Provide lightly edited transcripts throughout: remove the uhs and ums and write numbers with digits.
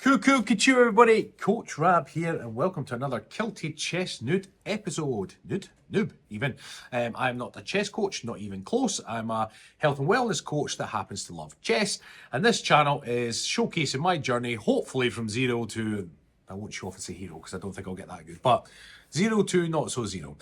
Cool, everybody. Coach Rab here, and welcome to another Kilted Chess Noob episode. Noob, even. I'm not a chess coach, not even close. I'm a health and wellness coach that happens to love chess. And this channel is showcasing my journey, hopefully from zero to, I won't show off as a hero because I don't think I'll get that good, but zero to not so zero.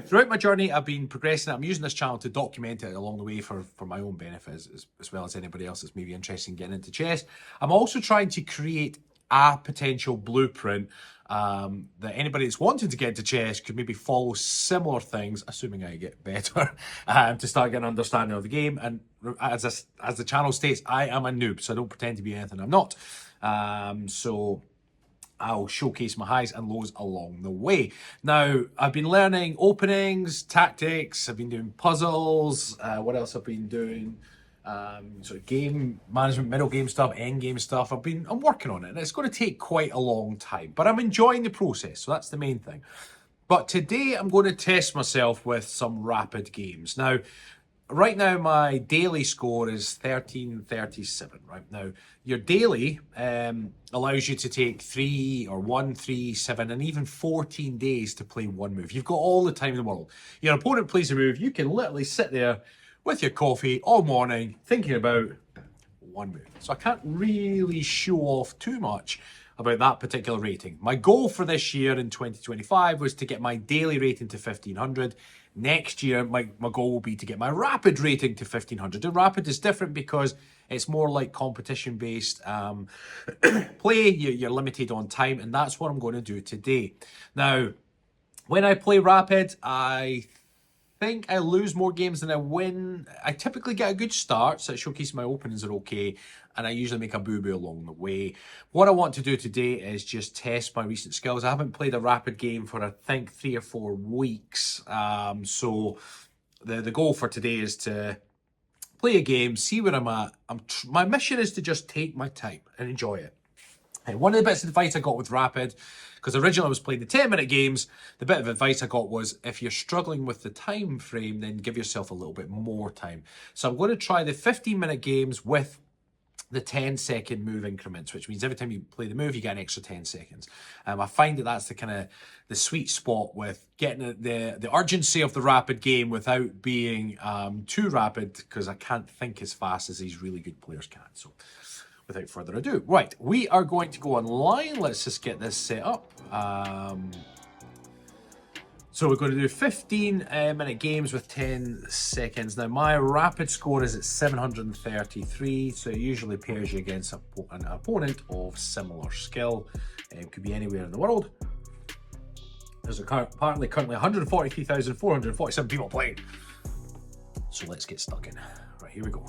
Throughout my journey, I've been progressing. I'm using this channel to document it along the way for my own benefit, as well as anybody else that's maybe interested in getting into chess. I'm also trying to create a potential blueprint that anybody that's wanting to get into chess could maybe follow similar things, assuming I get better, to start getting an understanding of the game. And as the channel states, I am a noob, so I don't pretend to be anything I'm not. So I'll showcase my highs and lows along the way. Now, I've been learning openings, tactics, I've been doing puzzles, what else I've been doing? Sort of game management, middle game stuff, end game stuff. I'm working on it, and it's going to take quite a long time, but I'm enjoying the process, so that's the main thing. But today I'm going to test myself with some rapid games. Now, right now, my daily score is 1337. Right now, your daily allows you to take 3 or 1, 3, 7, and even 14 days to play one move. You've got all the time in the world. Your opponent plays a move, you can literally sit there with your coffee all morning thinking about one move. So I can't really show off too much about that particular rating. My goal for this year in 2025 was to get my daily rating to 1500. Next year, my goal will be to get my rapid rating to 1500. And rapid is different because it's more like competition-based play. You're limited on time, and that's what I'm going to do today. Now, when I play rapid, I think I lose more games than I win. I typically get a good start, so it showcases my openings are okay, and I usually make a boo-boo along the way. What I want to do today is just test my recent skills. I haven't played a rapid game for, I think, 3 or 4 weeks. So the goal for today is to play a game, see where I'm at. My mission is to just take my time and enjoy it. And one of the bits of advice I got with rapid, because originally I was playing the 10-minute games, the bit of advice I got was, if you're struggling with the time frame, then give yourself a little bit more time. So I'm going to try the 15-minute games with the 10-second move increments, which means every time you play the move, you get an extra 10 seconds. I find that that's the kind of the sweet spot with getting the urgency of the rapid game without being too rapid, because I can't think as fast as these really good players can. So without further ado, right, we are going to go online. Let's just get this set up. So we're going to do 15-minute games with 10 seconds. Now, my rapid score is at 733, so it usually pairs you against an opponent of similar skill. It could be anywhere in the world. There's apparently currently 143,447 people playing. So let's get stuck in. Right, here we go.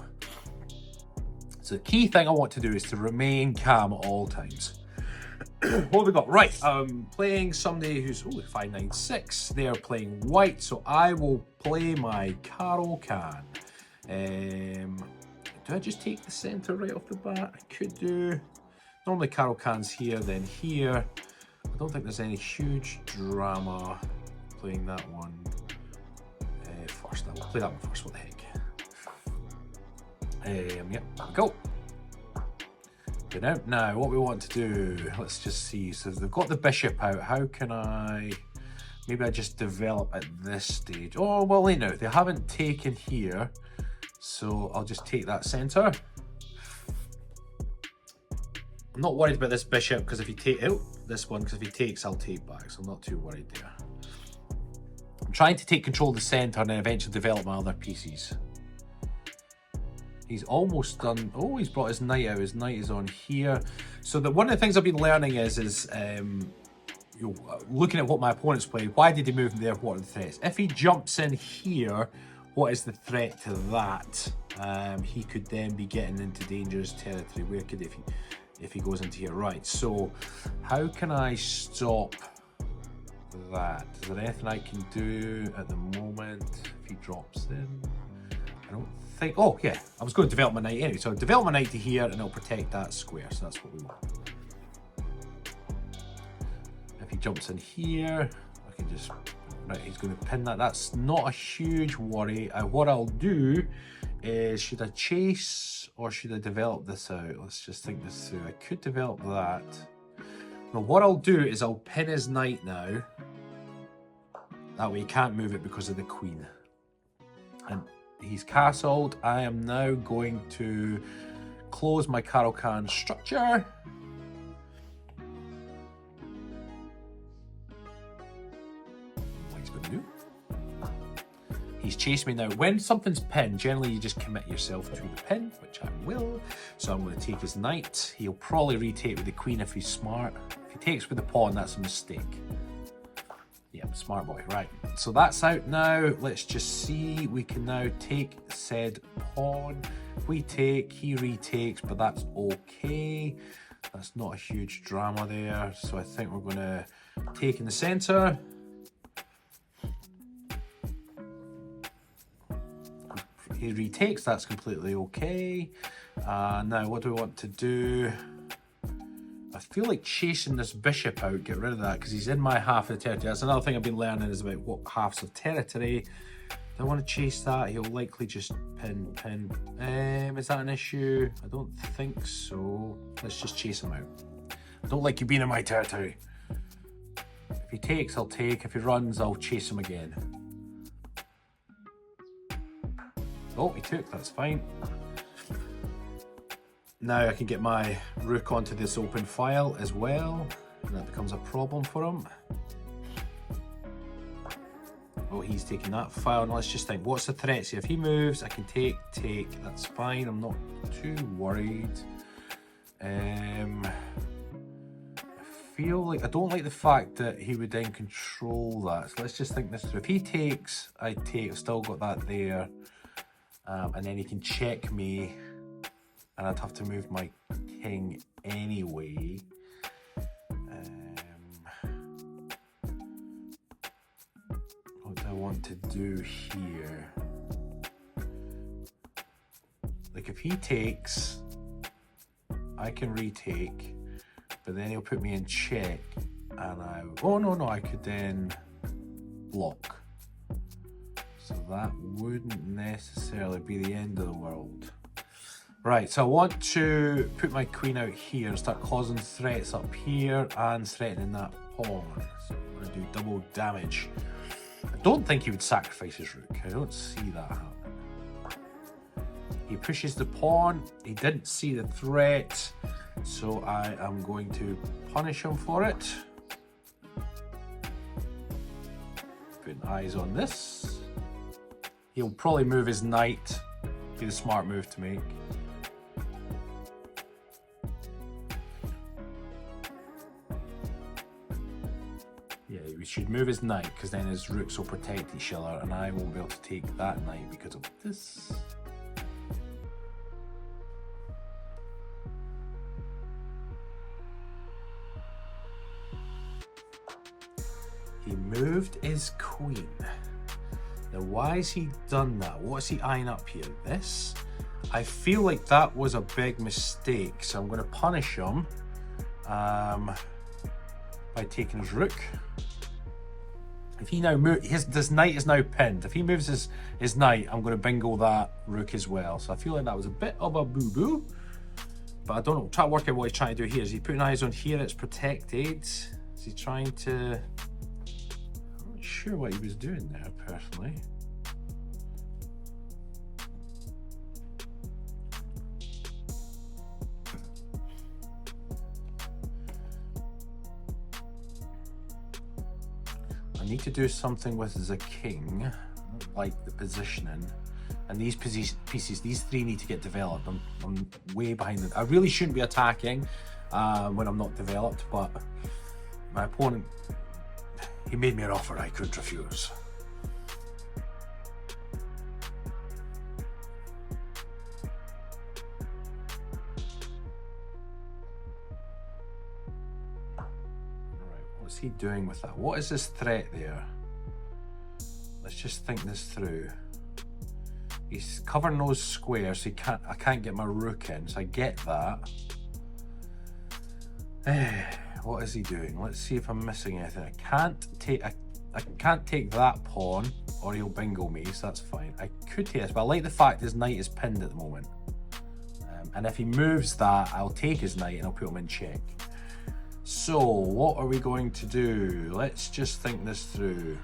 So the key thing I want to do is to remain calm at all times. What have we got? Right, I'm playing somebody who's 596. They're playing white, so I will play my Caro Can. Do I just take the center right off the bat? I could do. Normally Caro Can's here, then here. I don't think there's any huge drama playing that one first. I'll play that one first. What the heck? Yep, there we go. Now, what we want to do, let's just see. So they've got the bishop out. How can maybe I just develop at this stage? Oh, well, they haven't taken here. So I'll just take that center. I'm not worried about this bishop, because if he takes, this one, because if he takes, I'll take back. So I'm not too worried there. I'm trying to take control of the center and then eventually develop my other pieces. He's almost done. Oh, he's brought his knight out. His knight is on here. So one of the things I've been learning is looking at what my opponent's played. Why did he move there? What are the threats? If he jumps in here, what is the threat to that? He could then be getting into dangerous territory. Where could if he goes into here? Right. So how can I stop that? Is there anything I can do at the moment if he drops in? I don't think. Oh yeah, I was going to develop my knight anyway. So develop my knight to here, and it'll protect that square. So that's what we want. If he jumps in here, I can just. Right, he's going to pin that. That's not a huge worry. What I'll do is, should I chase or should I develop this out? Let's just think this through. I could develop that. Now what I'll do is I'll pin his knight now. That way he can't move it because of the queen. And he's castled. I am now going to close my Caro-Kann structure. What he's going to do. He's chased me now. When something's pinned, generally you just commit yourself to the pin, which I will. So I'm going to take his knight. He'll probably retake with the queen if he's smart. If he takes with the pawn, that's a mistake. Yeah, smart boy. Right, so that's out now. Let's just see. We can now take said pawn. If we take, he retakes, but that's okay. That's not a huge drama there. So I think we're going to take in the center. He retakes, that's completely okay. Now what do we want to do? I feel like chasing this bishop out, get rid of that, because he's in my half of the territory. That's another thing I've been learning, is about what halves of territory. Do I want to chase that? He'll likely just pin. Is that an issue? I don't think so. Let's just chase him out. I don't like you being in my territory. If he takes, I'll take. If he runs, I'll chase him again. Oh, he took, that's fine. Now I can get my rook onto this open file as well, and that becomes a problem for him. Oh, he's taking that file. Now let's just think, what's the threats here? If he moves, I can take, that's fine. I'm not too worried. I feel like, I don't like the fact that he would then control that. So let's just think this through. If he takes, I take, I've still got that there. And then he can check me, and I'd have to move my king anyway. What do I want to do here? Like if he takes, I can retake, but then he'll put me in check, and oh no, I could then block. So that wouldn't necessarily be the end of the world. Right, so I want to put my queen out here and start causing threats up here and threatening that pawn. So I'm going to do double damage. I don't think he would sacrifice his rook. I don't see that happen. He pushes the pawn. He didn't see the threat, so I am going to punish him for it. Putting eyes on this. He'll probably move his knight. Be the smart move to make. Yeah, we should move his knight, because then his rooks will protect each other, and I won't be able to take that knight because of this. He moved his queen. Now, why has he done that? What's he eyeing up here? This? I feel like that was a big mistake, so I'm going to punish him by taking his rook. If he now moves, this knight is now pinned. If he moves his knight, I'm going to bingo that rook as well. So I feel like that was a bit of a boo-boo, but I don't know. Try to work out what he's trying to do here. Is he putting eyes on here? It's protected. Is he trying to... sure what he was doing there personally. I need to do something with the king, like the positioning, and these pieces, these three need to get developed. I'm way behind it. I really shouldn't be attacking when I'm not developed, but my opponent, he made me an offer I couldn't refuse. Right, what's he doing with that? What is this threat there? Let's just think this through. He's covering those squares, so I can't get my rook in, so I get that. what is he doing? Let's see if I'm missing anything. I can't take that pawn, or he'll bingo me, so that's fine. I could take this, but I like the fact his knight is pinned at the moment. And if he moves that, I'll take his knight and I'll put him in check. So what are we going to do? Let's just think this through.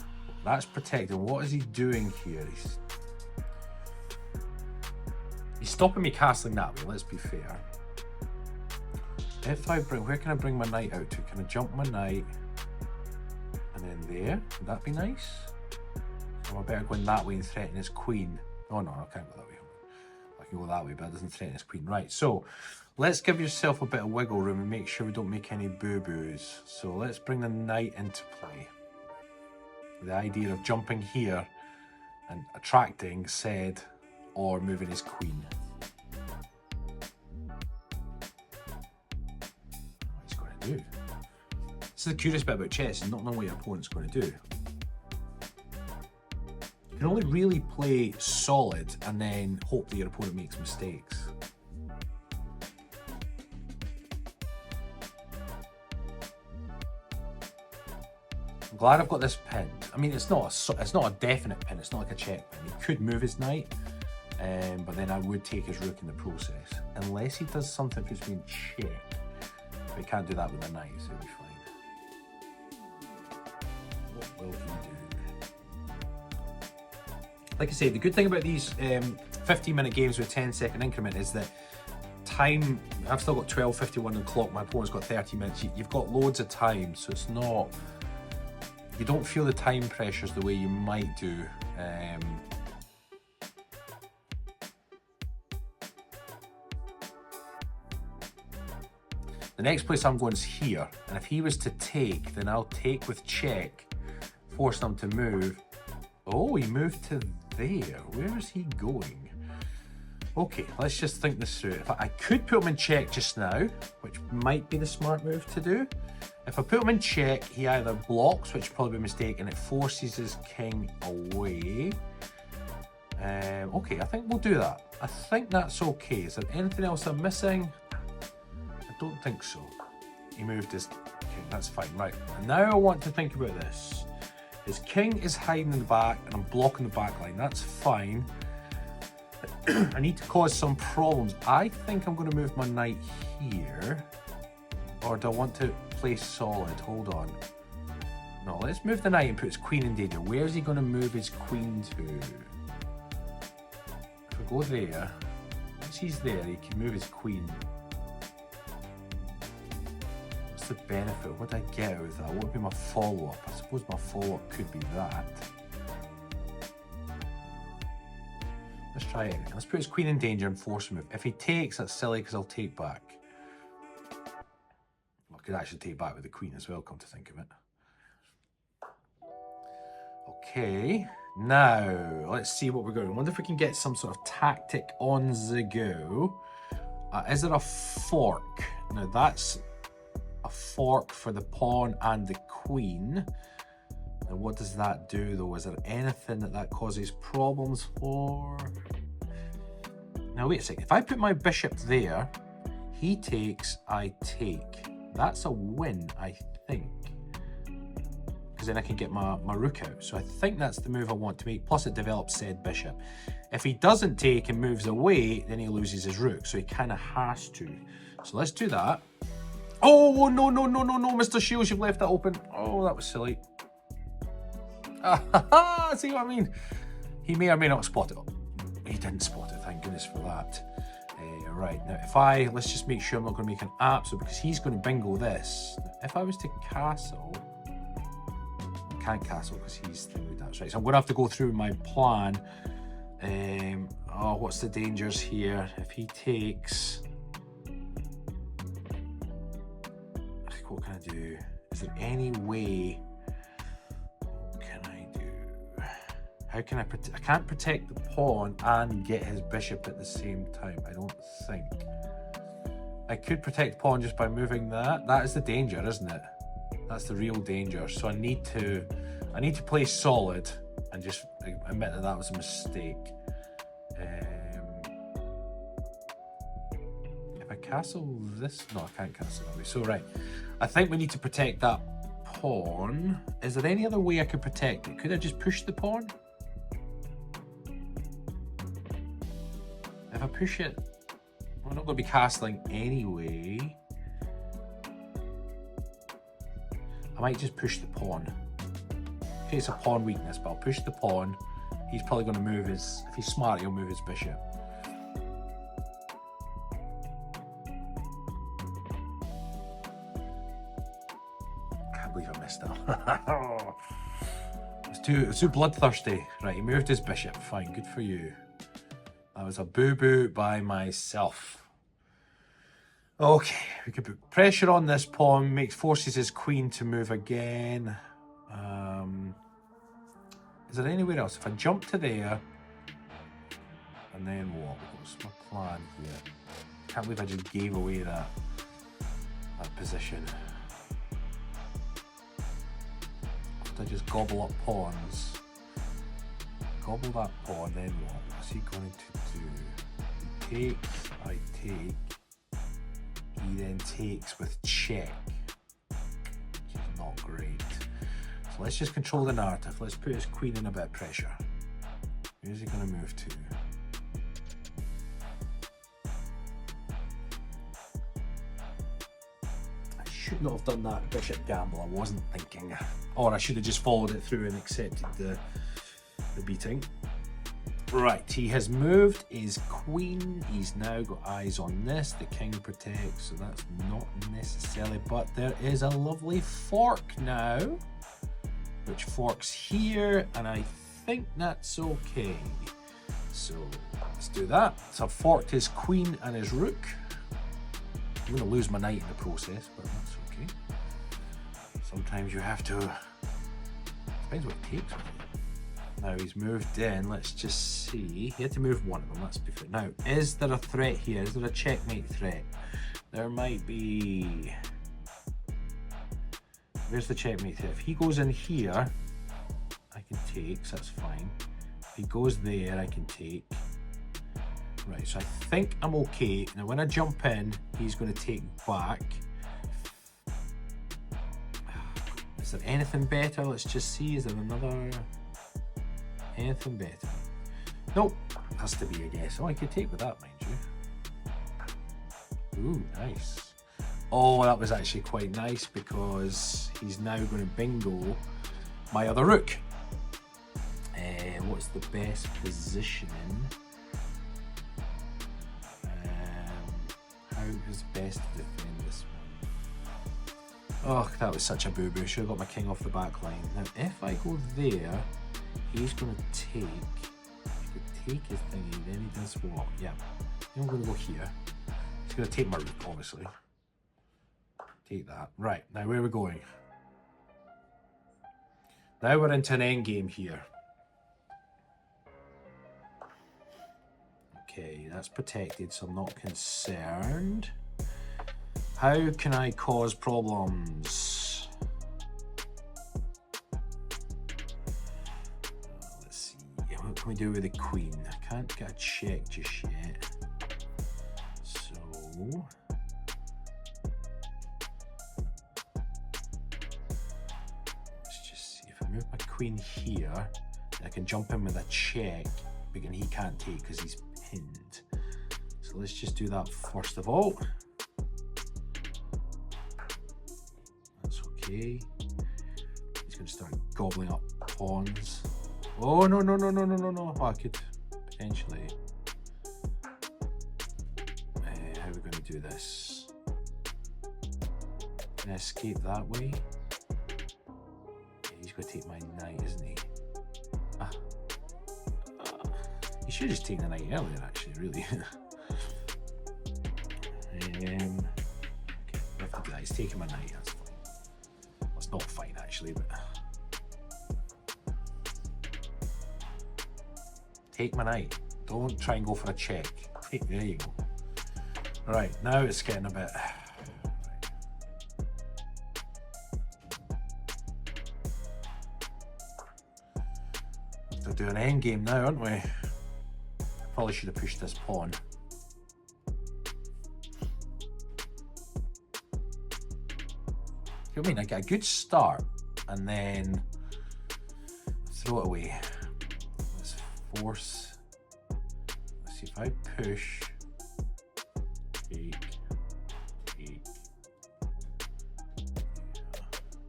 That's protecting. What is he doing here? He's stopping me castling that way, let's be fair. If I bring, where can I bring my knight out to? Can I jump my knight? And then there, would that be nice? Or I better go in that way and threaten his queen. Oh no, I can't go that way. I can go that way, but it doesn't threaten his queen. Right, so let's give yourself a bit of wiggle room and make sure we don't make any boo-boos. So let's bring the knight into play. The idea of jumping here and attracting said, or moving his queen. What he's going to do. This is the curious bit about chess, is not knowing what your opponent's going to do. You can only really play solid and then hope that your opponent makes mistakes. I'm glad I've got this pinned. I mean, it's not a definite pin. It's not like a check pin. He could move his knight, but then I would take his rook in the process, unless he does something that puts me in check. But he can't do that with a knight, so he'll be fine. What will he do? Like I say, the good thing about these 15-minute games with 10-second increment is that time. I've still got 12:51 on the clock. My opponent's got 30 minutes. You've got loads of time, so it's not. You don't feel the time pressures the way you might do. The next place I'm going is here, and if he was to take, then I'll take with check, force him to move. Oh, he moved to there. Where is he going? Okay, let's just think this through. If I could put him in check just now, which might be the smart move to do. If I put him in check, he either blocks, which would probably be a mistake, and it forces his king away. Okay, I think we'll do that. I think that's okay. Is there anything else I'm missing? I don't think so. He moved his king, that's fine. Right, and now I want to think about this. His king is hiding in the back, and I'm blocking the back line. That's fine. I need to cause some problems. I think I'm going to move my knight here. Or do I want to play solid? Hold on. No, let's move the knight and put his queen in danger. Where is he going to move his queen to? If I go there, once he's there, he can move his queen. What's the benefit? What do I get out of that? What would be my follow-up? I suppose my follow-up could be that. Let's try it. Let's put his queen in danger and force him move. If he takes, that's silly because I'll take back. I could actually take back with the queen as well, come to think of it. Okay, now let's see what we're going to. I wonder if we can get some sort of tactic on the go. Is there a fork? Now that's a fork for the pawn and the queen. Now what does that do though? Is there anything that causes problems for? Now wait a second. If I put my bishop there, he takes, I take. That's a win, I think. Because then I can get my rook out. So I think that's the move I want to make. Plus it develops said bishop. If he doesn't take and moves away, then he loses his rook. So he kind of has to. So let's do that. Oh, no, no, no, no, no, Mr. Shields, you've left that open. Oh, that was silly. See what I mean? He may or may not spot it. He didn't spot it, thank goodness for that. Right, now let's just make sure I'm not going to make an absolute, because he's going to bingo this. If I was to castle, I can't castle because he's thinking that's right. So I'm going to have to go through my plan. Oh, what's the dangers here? If he takes, what can I do? Is there any way? What can I do? How can I protect? I can't protect the pawn and get his bishop at the same time. I don't think. I could protect pawn just by moving that. That is the danger, isn't it? That's the real danger. So I need to play solid and just admit that that was a mistake. If I castle this? No, I can't castle that way. So, right. I think we need to protect that pawn. Is there any other way I could protect it? Could I just push the pawn? If I push it, we're not going to be castling anyway. I might just push the pawn. Okay, it's a pawn weakness, but I'll push the pawn. He's probably going to move his, if he's smart, he'll move his bishop. I can't believe I missed that. It's too bloodthirsty. Right, he moved his bishop. Fine, good for you. That was a boo-boo by myself. Okay, we could put pressure on this pawn, forces his queen to move again. Is there anywhere else? If I jump to there, and then what? What's my plan here? Can't believe I just gave away that position. If I just gobble up pawns, gobble that pawn, then what? What's he going to do? He takes, I take. He then takes with check, which is not great. So let's just control the narrative. Let's put his queen in a bit of pressure. Where's he going to move to? I should not have done that bishop gamble. I wasn't thinking. Or I should have just followed it through and accepted the beating. Right, he has moved his queen. He's now got eyes on this. The king protects, so that's not necessarily. But there is a lovely fork now, which forks here, and I think that's okay. So let's do that. So I've forked his queen and his rook. I'm going to lose my knight in the process, but that's okay. Sometimes you have to. Depends what it takes. Now he's moved in, let's just see. He had to move one of them, let's be fair. Now, is there a threat here? Is there a checkmate threat? There might be. Where's the checkmate threat? If he goes in here, I can take, so that's fine. If he goes there, I can take. Right, so I think I'm okay. Now when I jump in, he's going to take back. Is there anything better? Let's just see, is there another... Anything better? Nope. Has to be a guess. Oh, I could take with that, mind you. Ooh, nice. Oh, that was actually quite nice because he's now going to bingo my other rook. What's the best positioning? How is best to defend this one? Oh, that was such a boo-boo. Should have got my king off the back line. Now, if I go there, he's going to take. He could take his thingy, then he does what? Yeah. I'm going to go here. He's going to take my rook, obviously. Take that. Right, now where are we going? Now we're into an endgame here. Okay, that's protected, so I'm not concerned. How can I cause problems? Let's see. What can we do with the queen? I can't get a check just yet. So... let's just see. If I move my queen here, I can jump in with a check, but he can't take because he's pinned. So let's just do that first of all. That's okay. He's going to start gobbling up pawns. Oh, no, no, no, no, no, no, no. Oh, I could potentially... how are we going to do this? Can I escape that way? He's going to take my knight, isn't he? He should have just taken the knight earlier, actually, really. Okay, we have to do that. He's taking my knight, that's fine. That's not fine, actually, but... take my knight. Don't try and go for a check. There you go. Right, now it's getting a bit... We're doing an endgame now, aren't we? Probably should have pushed this pawn. You know what I mean? I get a good start and then throw it away. Let's force. Let's see if I push. Take.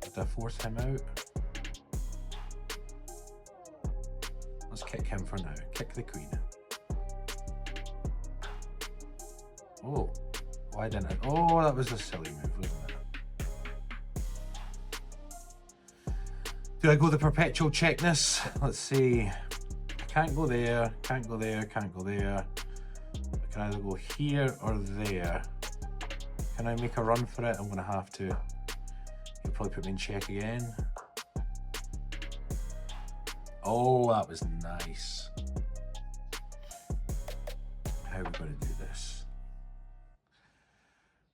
Did I force him out? Let's kick him for now. Kick the queen. Oh, why didn't I? Oh, that was a silly move, wasn't it? Do I go the perpetual checkness? Let's see. I can't go there, can't go there, can't go there. I can either go here or there. Can I make a run for it? I'm gonna have to. He'll probably put me in check again. Oh, that was nice. How are we gonna do this?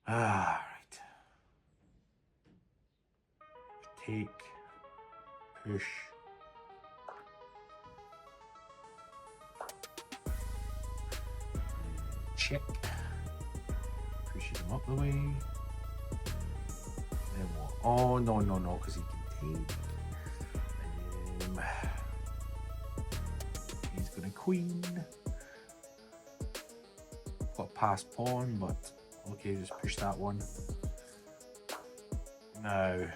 Ah, right. Take, push. Check. Pushes him up the way. Then what? Oh, no, because he can take. He's gonna queen. Got past pawn, but okay, just push that one. Now, I'm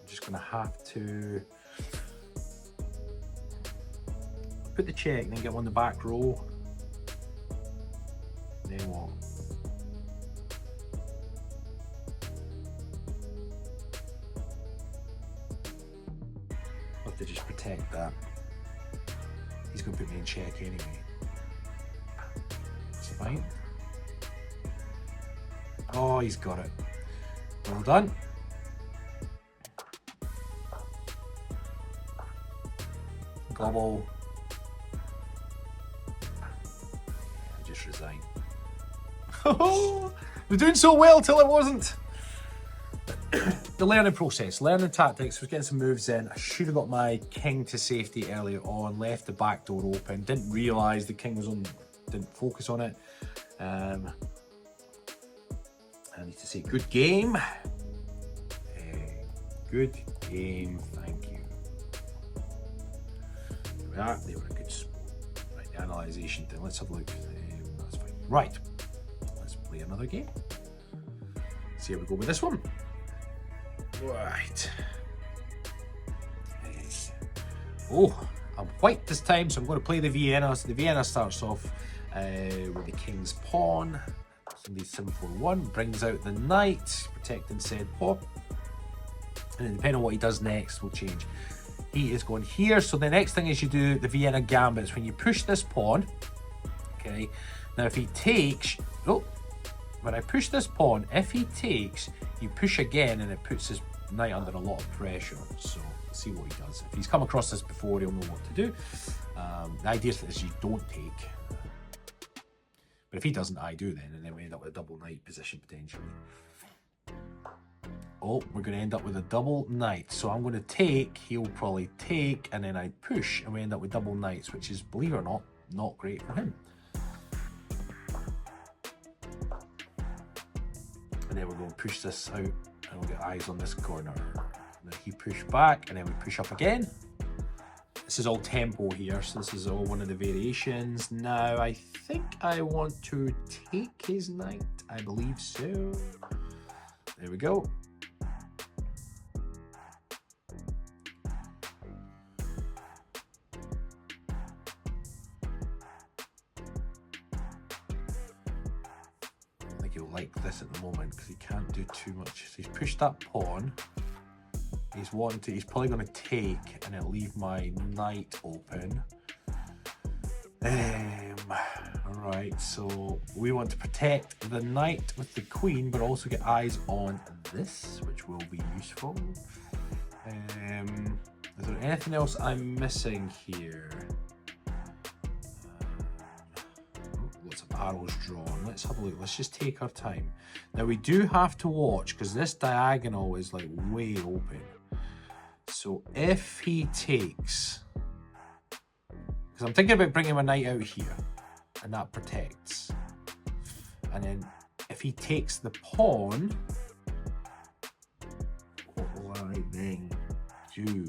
just gonna have to put the check and then get on the back row. Then what? I'll have to just protect that. He's gonna put me in check anyway. It's fine. Oh, he's got it. Well done. Gobble. I just resign. We're doing so well till it wasn't. The learning process, learning tactics, was getting some moves in. I should have got my king to safety earlier on, left the back door open, didn't realise the king was on, didn't focus on it. I need to say good game. Good game, thank you. There we are, they were a good sport. Right, the analysation thing, let's have a look. That's fine. Right, let's play another game. See how we go with this one. Right. Oh, I'm white this time, so I'm going to play the Vienna. So the Vienna starts off with the king's pawn. Somebody 7-4-1 brings out the knight, protecting said pawn. And then depending on what he does next will change. He is going here. So the next thing is you do the Vienna gambits. When you push this pawn, okay. Now if he takes, oh, when I push this pawn, if he takes, you push again, and it puts his knight under a lot of pressure. So let's see what he does. If he's come across this before, he'll know what to do. The idea is you don't take. But if he doesn't, I do then, and then we end up with a double knight position potentially. Oh, we're going to end up with a double knight. So I'm going to take, he'll probably take, and then I push, and we end up with double knights, which is, believe it or not great for him. And then we're going to push this out, and we'll get eyes on this corner. And then he pushed back, and then we push up again. This is all tempo here, so this is all one of the variations. Now, I think I want to take his knight. I believe so. There we go. I think he'll like this at the moment because he can't do too much. So he's pushed that pawn. He's probably going to take, and it'll leave my knight open. Right, so we want to protect the knight with the queen, but also get eyes on this, which will be useful. Is there anything else I'm missing here? Lots of arrows drawn. Let's have a look. Let's just take our time. Now we do have to watch, because this diagonal is like way open. So if he takes, because I'm thinking about bringing my knight out here, and that protects. And then if he takes the pawn, I then do?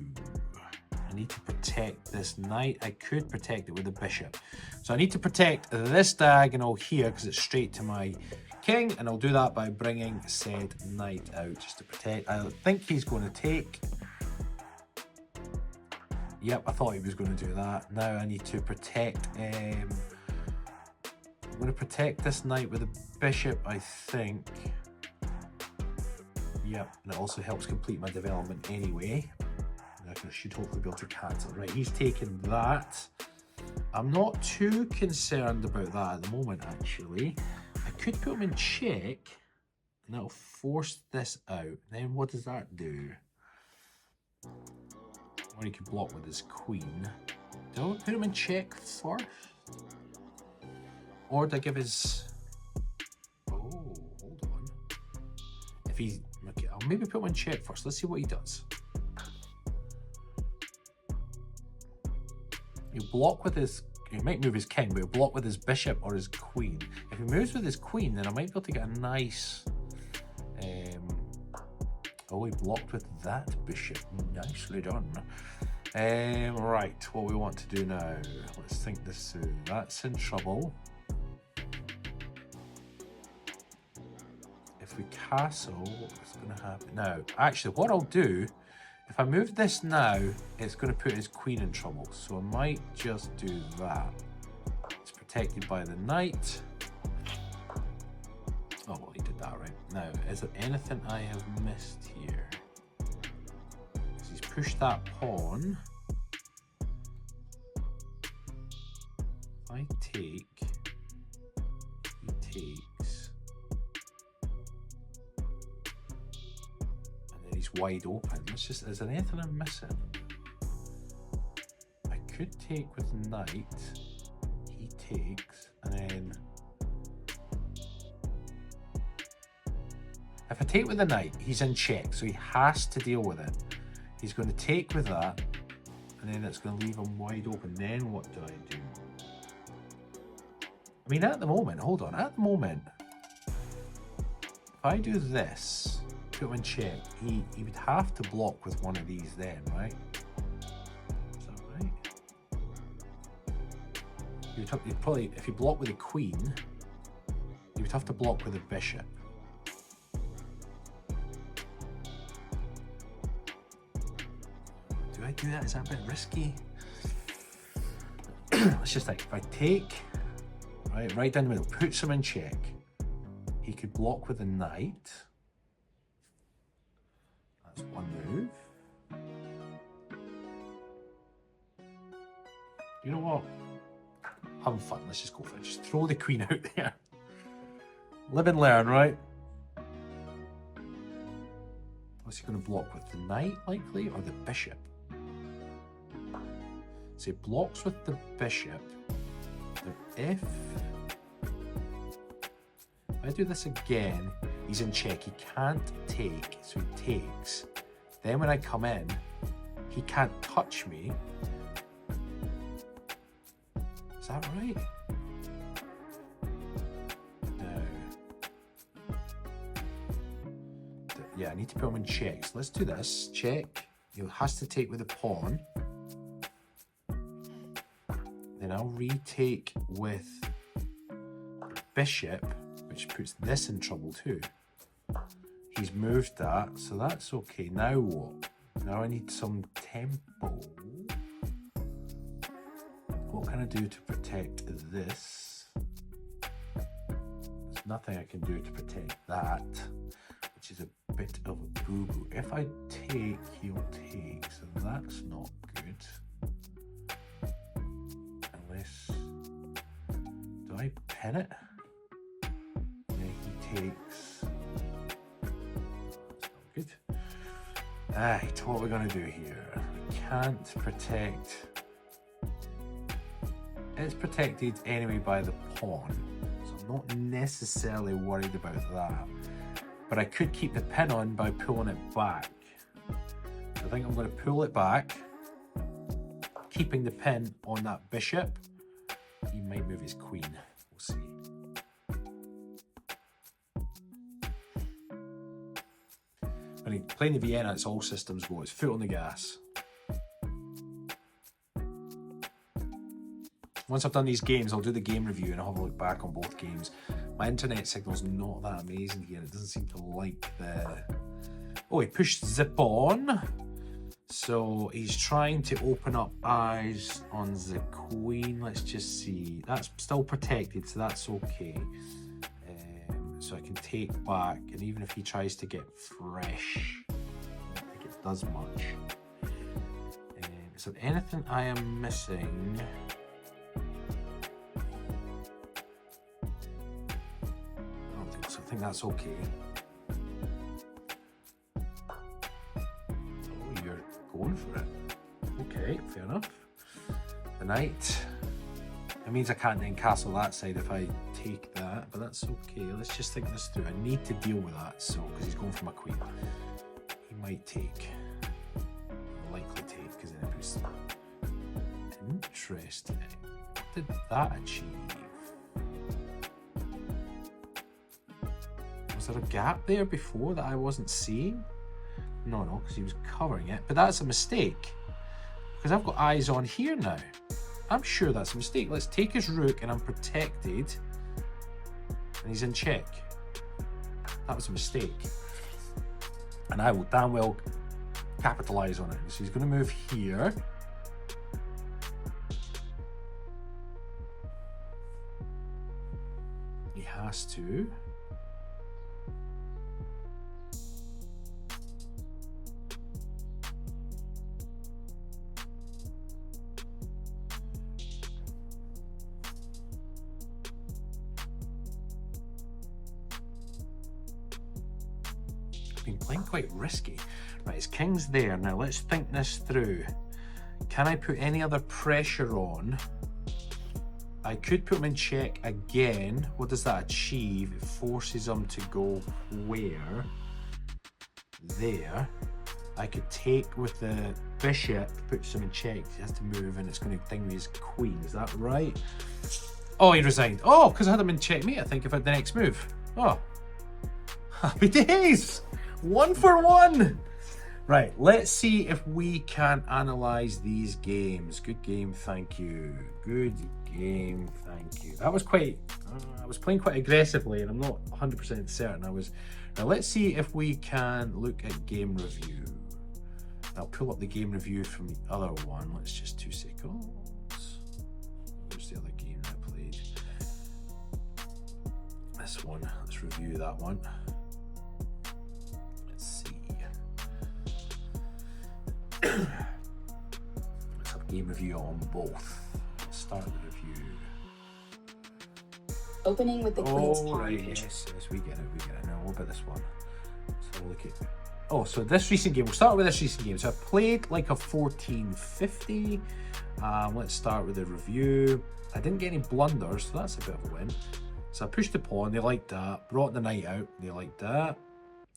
I need to protect this knight. I could protect it with a bishop. So I need to protect this diagonal here because it's straight to my king, and I'll do that by bringing said knight out just to protect. I think he's going to take. Yep, I thought he was going to do that. Now I need to protect. I'm going to protect this knight with a bishop, I think. Yep, and it also helps complete my development anyway. I should hopefully be able to cancel. Right, he's taken that. I'm not too concerned about that at the moment, actually. I could put him in check, and that'll force this out. Then what does that do? Or he could block with his queen. Do I put him in check first? Or do I give his... Oh, hold on. If he's... Okay, I'll maybe put him in check first. Let's see what he does. He'll block with his... He might move his king, but he'll block with his bishop or his queen. If he moves with his queen, then I might be able to get a nice... Oh, he blocked with that bishop. Nicely done. Right, what we want to do now. Let's think this through. That's in trouble. If we castle, what's going to happen? Now, actually, what I'll do, if I move this now, it's going to put his queen in trouble. So I might just do that. It's protected by the knight. Oh, well, he did that, right? Now, is there anything I have missed here? Because he's pushed that pawn. If I take, he takes, and then he's wide open. Let's just, is there anything I'm missing? I could take with knight, he takes, and then if I take with the knight, he's in check, so he has to deal with it. He's going to take with that, and then it's going to leave him wide open. Then what do I do? I mean, at the moment, hold on, at the moment, if I do this, put him in check, he would have to block with one of these then, right? Is that right? You'd probably, if you block with a queen, you would have to block with a bishop. Do I do that? Is that a bit risky? Let's just think. If I take, right down the middle, puts him in check, he could block with a knight. That's one move. You know what? Having fun. Let's just go for it. Just throw the queen out there. Live and learn, right? What's he going to block with? The knight, likely, or the bishop? So he blocks with the bishop. But if I do this again, he's in check. He can't take, so he takes. Then when I come in, he can't touch me. Is that right? No. Yeah, I need to put him in check. So let's do this. Check. He has to take with a pawn. Then I'll retake with bishop, which puts this in trouble too. He's moved that, so that's okay. Now what? Now I need some tempo. What can I do to protect this? There's nothing I can do to protect that, which is a bit of a boo-boo. If I take, he'll take, so that's not good. Unless, do I pin it? Yeah, he takes. That's not good. Right, what are we going to do here? We can't protect. It's protected anyway by the pawn, so I'm not necessarily worried about that. But I could keep the pin on by pulling it back. So I think I'm going to pull it back, keeping the pin on that bishop. He might move his queen. We'll see. But When you're playing the Vienna, it's all systems go. It's foot on the gas. Once I've done these games, I'll do the game review and I'll have a look back on both games. My internet signal's not that amazing here. It doesn't seem to like the... Oh, he pushed zip on. So he's trying to open up eyes on the queen. Let's just see. That's still protected, so that's okay. So I can take back, and even if he tries to get fresh, I don't think it does much. Is there anything I am missing? I don't think so. I think that's okay. Going for it. Okay, fair enough. The knight. It means I can't then castle that side if I take that, but that's okay. Let's just think this through. I need to deal with that, so because he's going for my queen. He might take. He'll likely take because then it puts. Interesting. What did that achieve? Was there a gap there before that I wasn't seeing? No, because he was covering it. But that's a mistake. Because I've got eyes on here now. I'm sure that's a mistake. Let's take his rook and I'm protected. And he's in check. That was a mistake. And I will damn well capitalise on it. So he's going to move here. He has to. Been playing quite risky. Right, his king's there. Now let's think this through. Can I put any other pressure on? I could put him in check again. What does that achieve? It forces him to go where? There. I could take with the bishop, puts him in check. He has to move and it's going to ding me his queen. Is that right? Oh, he resigned. Oh, because I had him in checkmate, I think, if I had the next move. Oh. Happy days! 1 for 1! Right, let's see if we can analyse these games. Good game, thank you. Good game, thank you. That was quite... I was playing quite aggressively and I'm not 100% certain I was... Now let's see if we can look at game review. I'll pull up the game review from the other one. Let's just 2 seconds. Where's the other game I played? This one. Let's review that one. Let's have game review on both. Let's start the review. Opening with the queen's pawn. Oh, right, yes, we get it. Now, what about this one? So we'll look at... Oh, so this recent game, we'll start with this recent game. So I played like a 1450. Let's start with the review. I didn't get any blunders, so that's a bit of a win. So I pushed the pawn, they liked that. Brought the knight out, they liked that.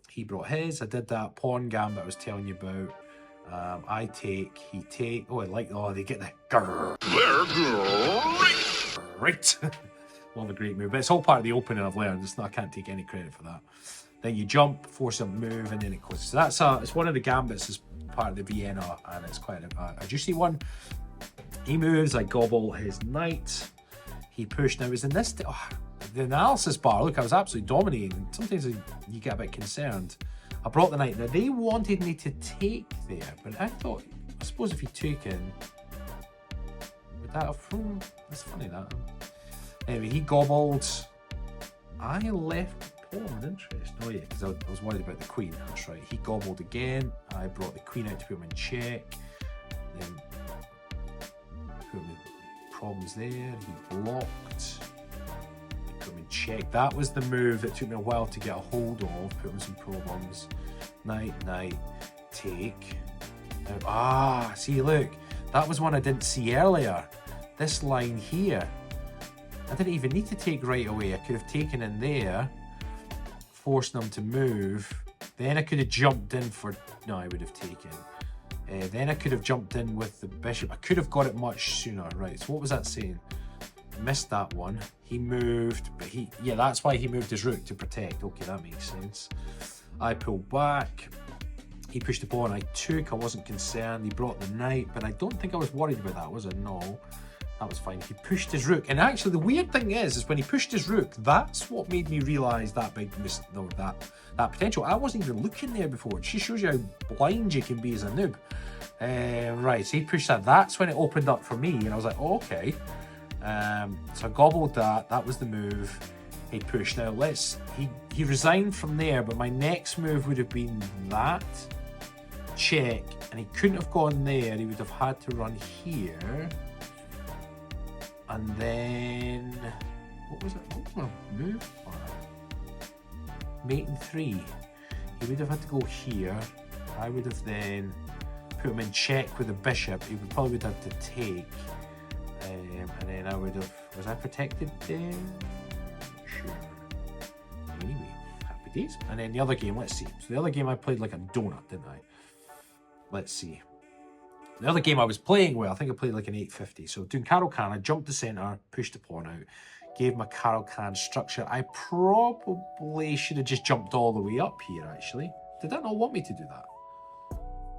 He brought his, I did that pawn gambit I was telling you about. I take, he take. Oh, I like. Oh, they get the grrr. Right. Love a great move, but it's all part of the opening I've learned. It's not, I can't take any credit for that. Then you jump, force him to move, and then it goes. So that's it's one of the gambits as part of the Vienna, and it's quite a juicy one. He moves. I gobble his knight. He pushed. Now, it was in this. Oh, the analysis bar. Look, I was absolutely dominating. Sometimes you get a bit concerned. I brought the knight. Now, they wanted me to take there, but I thought, I suppose if you took in, would that have... That's funny, that. Anyway, he gobbled. I left the pawn, interest. Oh, yeah, because I was worried about the queen. That's right. He gobbled again. I brought the queen out to put him in check. Then put him in problems there. He blocked. Put him in check. That was the move that took me a while to get a hold of. Put him in some problems. Knight, take. See, look. That was one I didn't see earlier. This line here. I didn't even need to take right away. I could have taken in there, forced them to move. Then I could have jumped in for... No, I would have taken. Then I could have jumped in with the bishop. I could have got it much sooner. Right, so what was that saying? Missed that one. He moved, but he... Yeah, that's why he moved his rook, to protect. Okay, that makes sense. I pull back. He pushed the pawn, I took, I wasn't concerned. He brought the knight, but I don't think I was worried about that, was I? No, that was fine. He pushed his rook, and actually the weird thing is when he pushed his rook, that's what made me realise that that potential. I wasn't even looking there before. It just shows you how blind you can be as a noob. Right, so he pushed that. That's when it opened up for me, and I was like, oh, okay. So I gobbled that. That was the move. He pushed. Now he resigned from there, but my next move would have been that. Check, and he couldn't have gone there. He would have had to run here. And then, what was it? What was my move? Mate in 3. He would have had to go here. I would have then put him in check with the bishop. He would probably have to take. And then I would have, was I protected there? Sure. Anyway, happy days. And then the other game, let's see. So the other game I played like a donut, didn't I? Let's see. The other game I was playing well, I think I played like an 850. So doing Caro-Can, I jumped the centre, pushed the pawn out, gave my Caro-Can structure. I probably should have just jumped all the way up here, actually. Did that not want me to do that?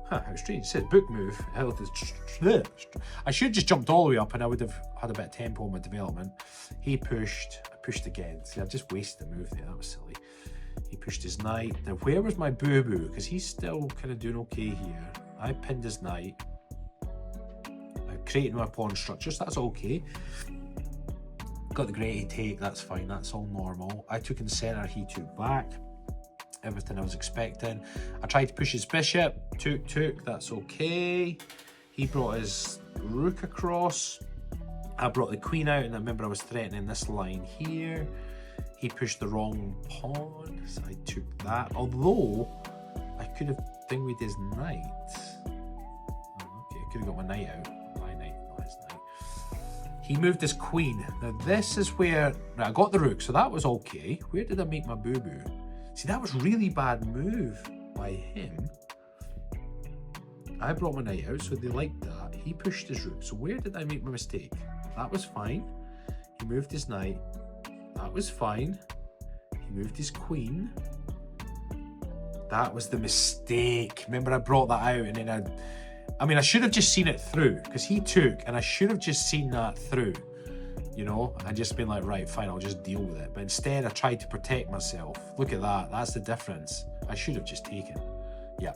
Huh, how strange. It says book move. I should have just jumped all the way up and I would have had a bit of tempo in my development. He pushed. I pushed again. See, I just wasted the move there. That was silly. He pushed his knight. Now, where was my boo-boo? Because he's still kind of doing okay here. I pinned his knight. I created my pawn structure, so that's okay. Got the great take. That's fine. That's all normal. I took in the centre. He took back. Everything I was expecting. I tried to push his bishop. Took. That's okay. He brought his rook across. I brought the queen out, and I remember I was threatening this line here. He pushed the wrong pawn, so I took that. Although, I could have dinged his knight. Oh, okay, I could have got my knight out. My knight, not his knight. He moved his queen. Now this is where... Right, I got the rook, so that was okay. Where did I make my boo-boo? See, that was really bad move by him. I brought my knight out, so they liked that. He pushed his rook. So where did I make my mistake? That was fine. He moved his knight. That was fine. He moved his queen. That was the mistake. Remember, I brought that out and then I should have just seen it through because he took and I should have just seen that through. You know, and just been like, right, fine, I'll just deal with it. But instead, I tried to protect myself. Look at that. That's the difference. I should have just taken. Yeah.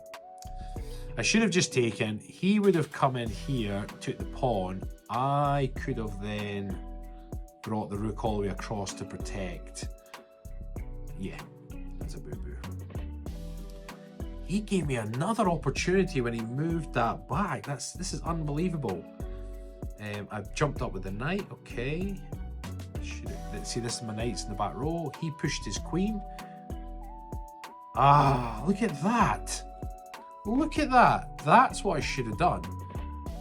I should have just taken. He would have come in here, took the pawn. I could have then brought the rook all the way across to protect. Yeah, that's a boo-boo. He gave me another opportunity when he moved that back. This is unbelievable. I've jumped up with the knight, okay. See, this is my knights in the back row. He pushed his queen. Ah, look at that. Look at that. That's what I should have done.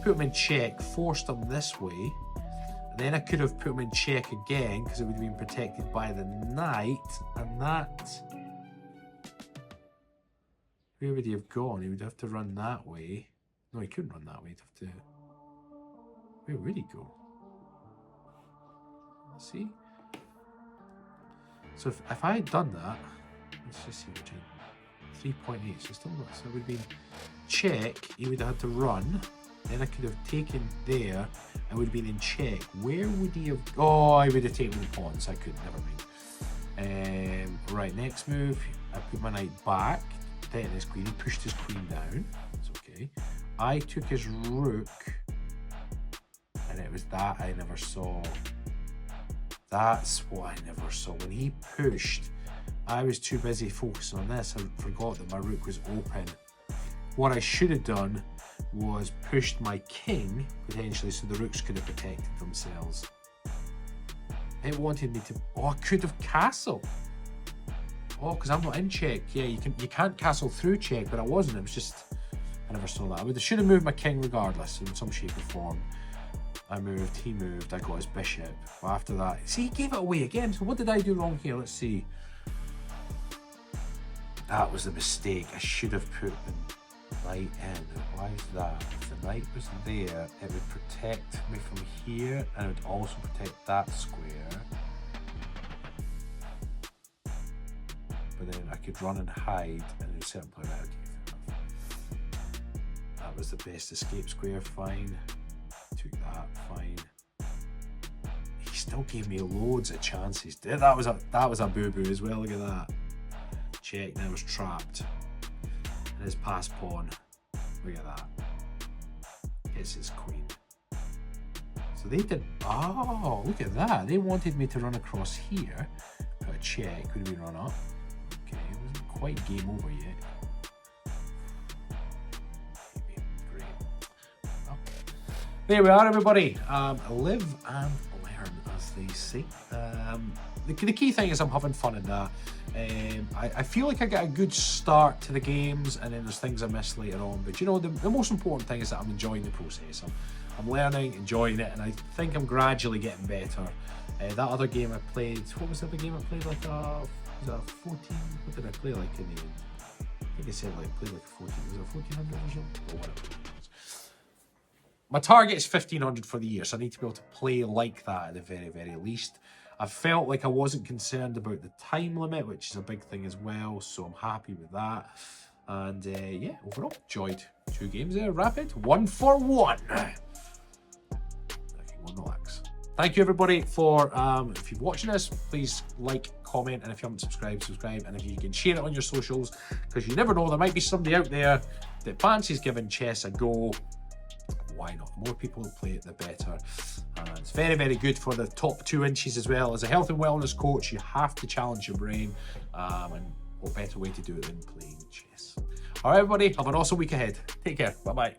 Put him in check, forced him this way. And then I could have put him in check again because it would have been protected by the knight. And that... Where would he have gone? He would have to run that way. No, he couldn't run that way. He'd have to... Where would he go? See? So if I had done that, let's just see what 3.8, so still not. So it would have been check, he would have had to run. Then I could have taken there, I would have been in check. Where would he have... Oh, I would have taken the pawns. I couldn't, never mind. Right, next move, I put my knight back. Then his queen, he pushed his queen down. That's okay. I took his rook. And it was that I never saw. That's what I never saw. When he pushed, I was too busy focusing on this. I forgot that my rook was open. What I should have done was pushed my king, potentially, so the rooks could have protected themselves. It wanted me to... Oh, I could have castled. Oh, because I'm not in check. Yeah, you can't castle through check, but I wasn't. It was just... I never saw that. I should have moved my king regardless, in some shape or form. I moved, he moved, I got his bishop. But after that, see, he gave it away again. So what did I do wrong here? Let's see. That was the mistake. I should have put the knight in. Why is that? If the knight was there, it would protect me from here, and it would also protect that square. But then I could run and hide, and then set up play that. was the best escape square, fine. Took that, fine. He still gave me loads of chances. That was a boo-boo as well, look at that. Check, now it's trapped. And his pass pawn, look at that. Gets his queen. So they did, oh, look at that. They wanted me to run across here. Got a check, could have been run up. Okay, it wasn't quite game over yet. Great. Well, there we are, everybody. Live and learn, as they say. The key thing is I'm having fun in that. I feel like I get a good start to the games, and then there's things I miss later on. But you know, the most important thing is that I'm enjoying the process. I'm learning, enjoying it, and I think I'm gradually getting better. That other game I played, what was the other game I played? Like was it a 14? What did I play like in the end? I think I said like played like 14. Was it 1400 or something? Or whatever. My target is 1500 for the year, so I need to be able to play like that at the very, very least. I felt like I wasn't concerned about the time limit, which is a big thing as well, so I'm happy with that. And yeah, overall, enjoyed 2 games there. Rapid, 1 for 1. I can go and relax. Thank you, everybody, for if you're watching this, please like, comment, and if you haven't subscribed, subscribe. And if you can share it on your socials, because you never know, there might be somebody out there that fancies giving chess a go. Why not? The more people who play it, the better. It's very, very good for the top 2 inches as well. As a health and wellness coach, you have to challenge your brain, and what better way to do it than playing chess. All right, everybody, have an awesome week ahead. Take care. Bye-bye.